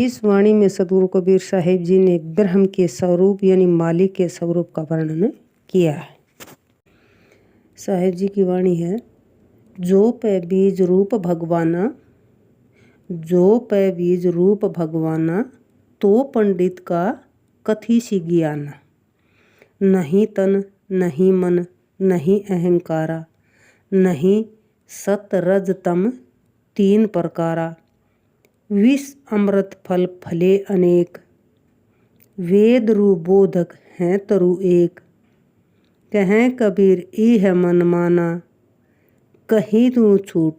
इस वाणी में सतगुरु कबीर साहिब जी ने ब्रह्म के स्वरूप यानी मालिक के स्वरूप का वर्णन किया है। साहिब जी की वाणी है, जो पै बीज रूप भगवाना, जो पै बीज रूप भगवाना, तो पंडित का कथी सी ज्ञाना। नहीं तन नहीं मन नहीं अहंकारा, नहीं सत रज तम तीन प्रकारा। विष अमृत फल फले अनेक, वेद रु बोधक हैं तरु एक। कहें कबीर ई है मन माना, कहीं तू छूट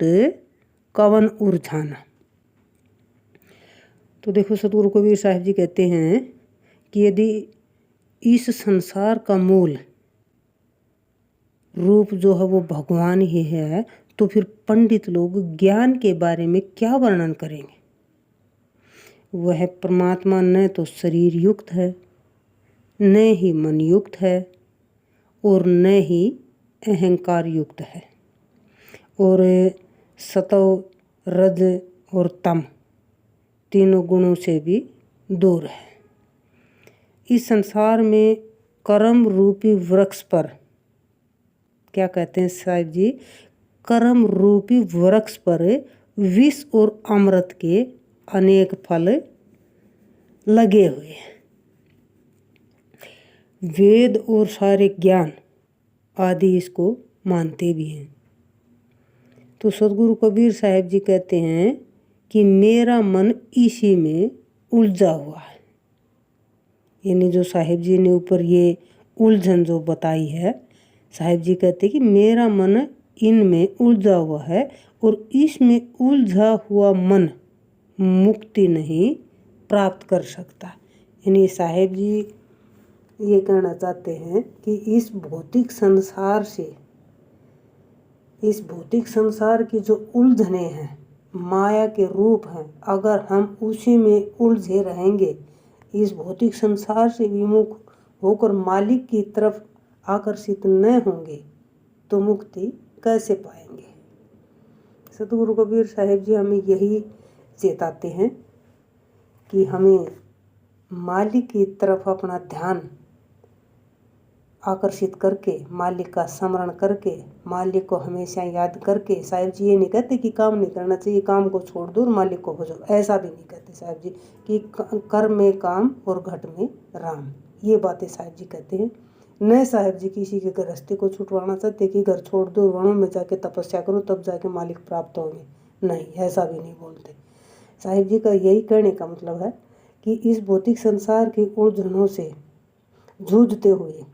कवन उरझाना। तो देखो सतगुरु कबीर साहिब जी कहते हैं कि यदि इस संसार का मूल रूप जो है वो भगवान ही है, तो फिर पंडित लोग ज्ञान के बारे में क्या वर्णन करेंगे। वह परमात्मा न तो शरीर युक्त है, न ही मन युक्त है, और न ही अहंकार युक्त है, और सतव रज और तम तीनों गुणों से भी दूर है। इस संसार में कर्म रूपी वृक्ष पर, क्या कहते हैं साहिब जी, कर्म रूपी वृक्ष पर विष और अमृत के अनेक फल लगे हुए हैं। वेद और सारे ज्ञान आदि इसको मानते भी हैं। तो सतगुरु कबीर साहिब जी कहते हैं कि मेरा मन इसी में उलझा हुआ है। यानी जो साहिब जी ने ऊपर ये उलझन जो बताई है, साहिब जी कहते हैं कि मेरा मन इनमें उलझा हुआ है, और इसमें उलझा हुआ मन मुक्ति नहीं प्राप्त कर सकता। यानी साहिब जी ये कहना चाहते हैं कि इस भौतिक संसार से, इस भौतिक संसार की जो उलझने हैं, माया के रूप हैं, अगर हम उसी में उलझे रहेंगे, इस भौतिक संसार से विमुख होकर मालिक की तरफ आकर्षित न होंगे, तो मुक्ति कैसे पाएंगे। सतगुरु कबीर साहिब जी हमें यही चेताते हैं कि हमें मालिक की तरफ अपना ध्यान आकर्षित करके, मालिक का स्मरण करके, मालिक को हमेशा याद करके। साहिब जी ये नहीं कहते कि काम नहीं करना चाहिए, काम को छोड़ दो और मालिक को हो जाओ, ऐसा भी नहीं कहते साहिब जी कि कर में काम और घट में राम। ये बातें साहिब जी कहते हैं। न साहिब जी किसी के गृहस्थी को छुटवाना चाहते कि घर छोड़ दो, वनों में जाके तपस्या करो तब जाके मालिक प्राप्त होंगे, नहीं, ऐसा भी नहीं बोलते। साहिब जी का यही कहने का मतलब है कि इस भौतिक संसार की उलझनों से जूझते हुए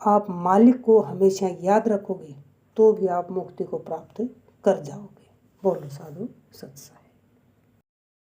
आप मालिक को हमेशा याद रखोगे, तो भी आप मुक्ति को प्राप्त कर जाओगे। बोलो साधु सत्संग।